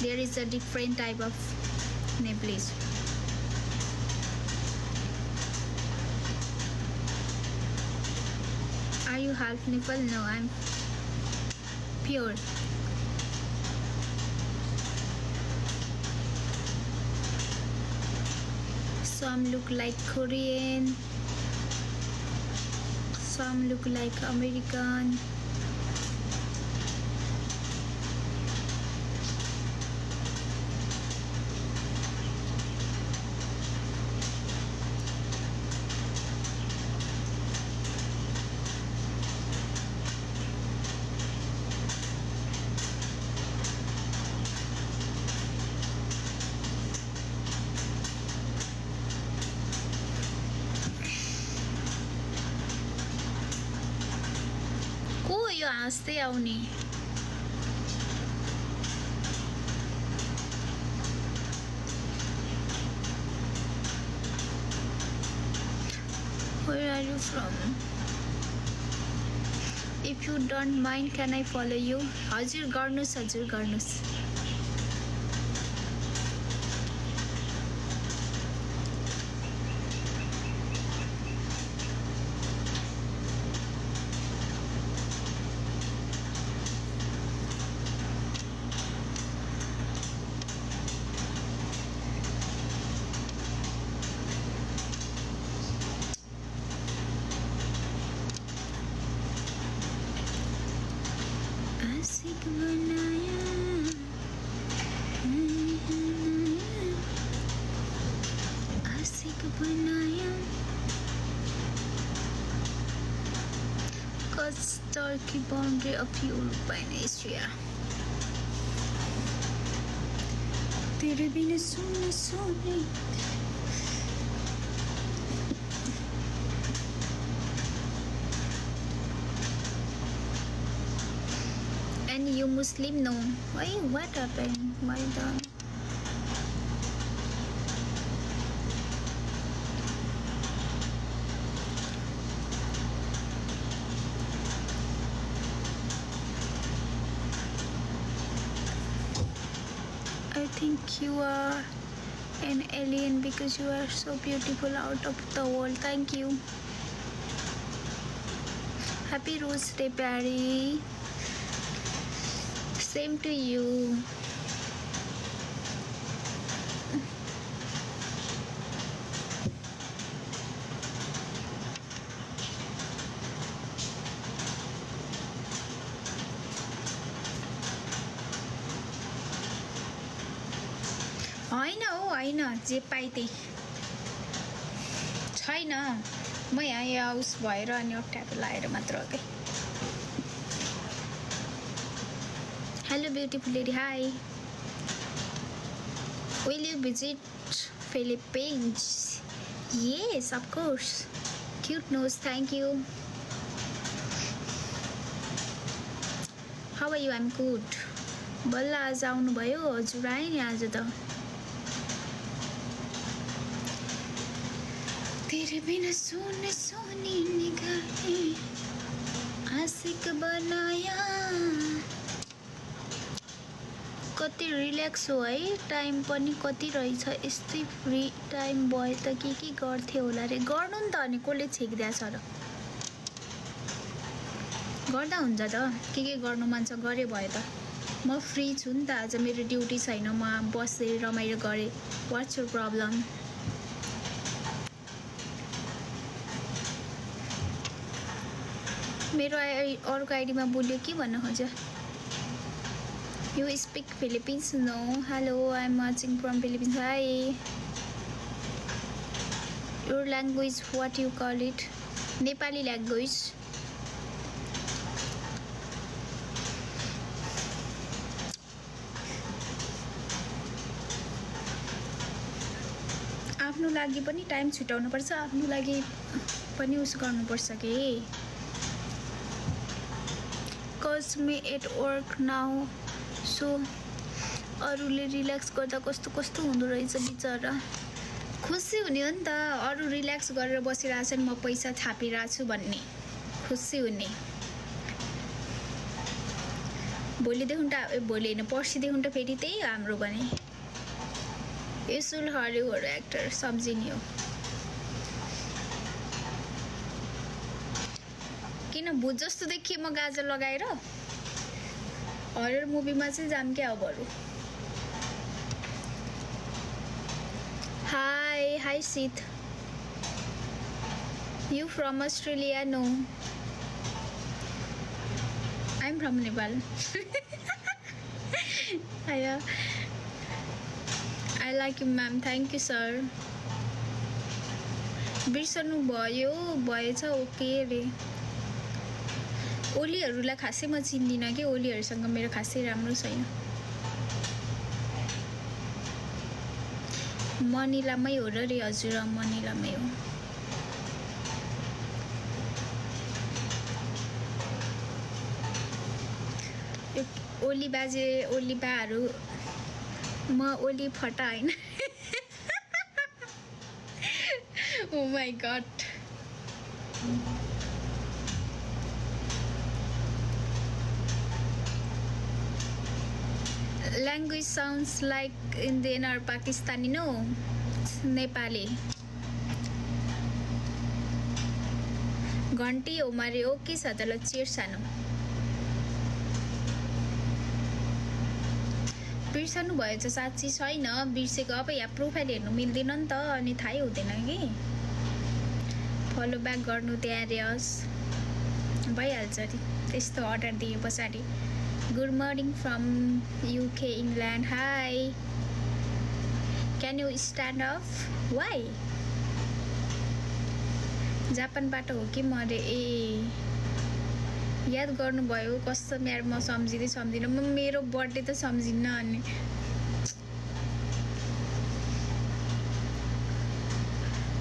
There is a different type of necklace. Are you half Nepal? No, I'm pure. Some look like Korean, some look like American. यो हाँस्दै आउने Where are you from? If you don't mind, can I follow you? हजुर गर्नुस् हजुर गर्नुस् Turkey boundary of Europe and Asia. तेरे बिना सोने सोने And you Muslim? No. Why? What happened? Why the? I think you are an alien because you are so beautiful out of the world. Thank you. Happy Rose Day, Barry. Same to you. होइन जे पाइ त्यही छैन म यहाँ उस भएर अनि अप्ठ्यारो लाएर मात्र हो क्या hello beautiful lady high will you visit Philippines yes of course cute nose thank you how are you I'm good बल्ल आज आउनुभयो हजुर आएँ नि आज त तेरे बिना सोने सोनी निगाहें आशिक बनाया कति रिल्याक्स हो है टाइम पनि कति रहेछ यस्तै फ्री टाइम भए त के गर्थे होला रे गर्नु नि त अनि कसले छेक्दैछ र गर्दा हुन्छ त के गर्नु मन छ गरे भयो त म फ्री छु नि त आज मेरो ड्युटी छैन म बसेर रमाइलो गरे व्हाट्स योर प्रब्लम मेरो अर्को आइडीमा बोल्यो के भन्न खोज्यो You speak Philippines? No. Hello, I'm watching from Philippines. Hi. Your language, what you call it? Nepali language. आफ्नो लागि पनि टाइम छुटाउनु पर्छ आफ्नो लागि पनि उस गर्नु पर्छ के Cause me at work now so अरूले रिल्याक्स गर्दा कस्तो कस्तो हुँदो रहेछ बिचारा खुसी हुने हो नि त अरू रिल्याक्स गरेर बसिरहेछन् म पैसा थापिरहेछु भन्ने खुसी हुने भोलिदेखि त भोलि होइन पर्सिदेखि त फेरि त्यही हाम्रो भने युसुल हलिउड एक्टर सम्झिने हो किन भूत जस्तो देखिए म गाजर लगाएर हरर मुभीमा चाहिँ जाम क्या अब अरू हाई सित You from Australia? No. I'm from Nepal. I like you, ma'am. Thank you, sir. बिर्सनु भयो भएछ ओके रे ओलीहरूलाई खासै म चिन्दिनँ कि ओलीहरूसँग मेरो खासै राम्रो छैन मनिलामै हो र रे हजुर मनिलामै हो ओली बाजे ओली बाहरू म ओली फटा होइन oh my god language sounds like Indian or Pakistani no Nepali घन्टी हो मारे ओके छ त ल चियर सानो बिर्सनु भएछ साँच्ची छैन बिर्सेको अब यहाँ प्रोफाइल हेर्नु मिल्दैन नि त अनि थाहै हुँदैन कि फलो ब्याक गर्नु त्यहाँ भइहाल्छ नि त्यस्तो अर्डर दिए पछाडि good morning from UK England hi can you stand of Y जापानबाट हो कि म ए याद गर्नुभयो कस्तो यार म सम्झिँदिनँ म मेरो बर्थडे त सम्झिन्न अनि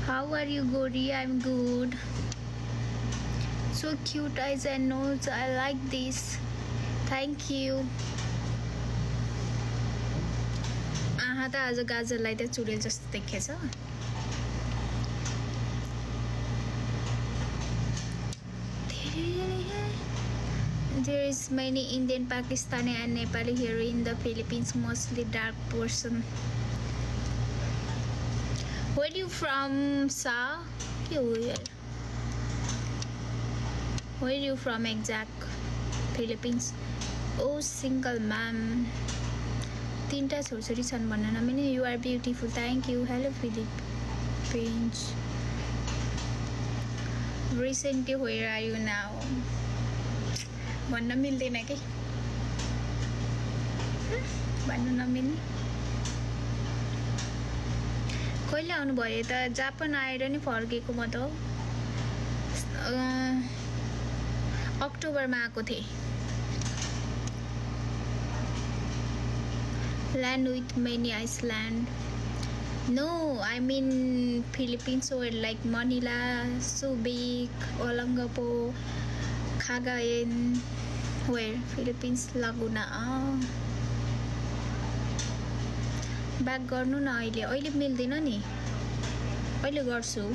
हाउ आर यु गोरी I am good so cute eyes and nose I like this thank you आहा त आज गाजरलाई त चुडेल जस्तो देखेछ There is many Indian, Pakistani and Nepali here in the Philippines, mostly dark person. Where you from, Sa? Where you from exact? Philippines. Oh, single ma'am. Tinta छोरी छन् भन्न नमिल्ने You are beautiful. Thank you. Hello Philippines. Recently, where are you now? भन्न मिल्दैन कि भन्नु नमिल्ने कहिले आउनु भयो त जापान आएर नि फर्केको म त अक्टोबरमा आएको थिएँ land with many island no I mean Philippines or like Manila, Subic, Olongapo, Cagayan where Philippines Laguna back गर्नु न अहिले मिल्दैन नि अहिले गर्छु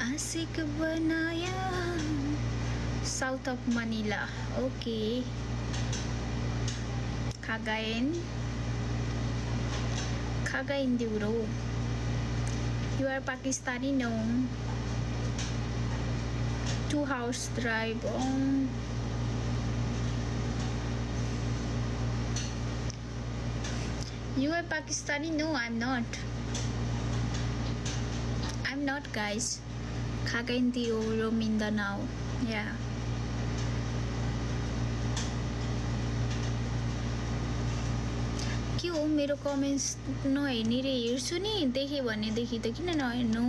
आशिक बनाया south of Manila okay Cagayan Diuro You are Pakistani no 2 hours drive You are Pakistani? No, I'm not. I'm not, guys. Cagayan de Oro, Mindanao. Yeah. के हो मेरो कमेन्ट्स नहेर्ने रे हेर्छु नि देखेँ भनेदेखि त किन नहेर्नु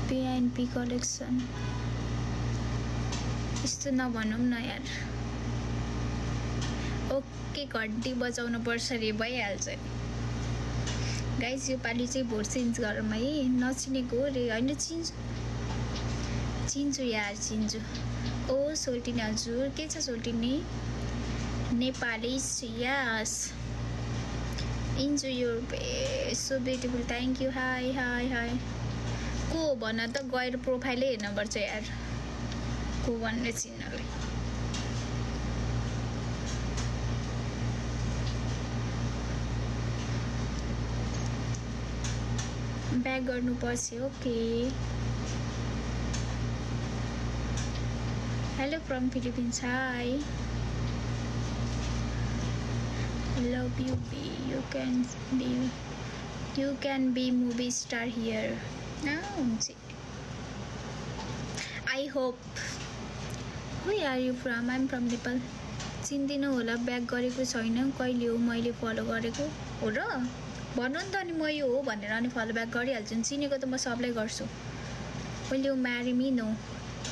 पिएनपी कलेक्सन यस्तो नभनौँ न यार ओके घन्टी बजाउनु पर्छ रे भइहाल्छ गाइस यो पालि चाहिँ भोट चेन्ज गरौँ है नचिनेको रे होइन चिन्छु यार चिन्छु ओ सोल्टिनी हजुर के छ सोल्टिनी नेपाली यस Enjoy your face. So beautiful. Thank you. Hi. को भन त गएर प्रोफाइलै हेर्न पर्छ यार को भन्ने चिन्हलाई ब्याक गर्नुपर्छ okay hello from Philippines high love you be you can be movie star here I hope where are you from I'm from Nepal चिन्दिनु होला ब्याक गरेको छैन कहिले हो मैले फलो गरेको हो र भन्नु नि त अनि म यो हो भनेर अनि फलो ब्याक गरिहाल्छु नि चिनेको त म सबलाई गर्छु will you marry me no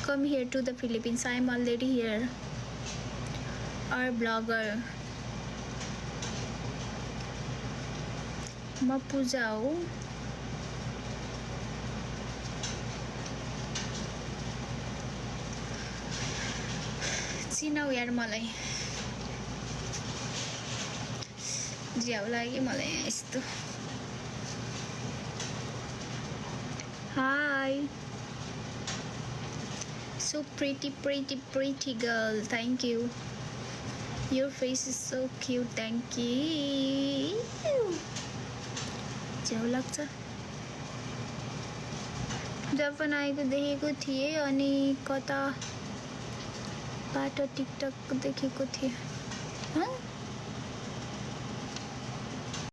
come here to the Philippines I'm already here our blogger म पूजा हो चिनाउ यार मलाई ज्याउ लाग्यो मलाई यस्तो high so pretty girl thank you your face is so cute thank you ज्याउ लाग्छ जापान आएको देखेको थिएँ अनि कताबाट टिकटक देखेको थिएँ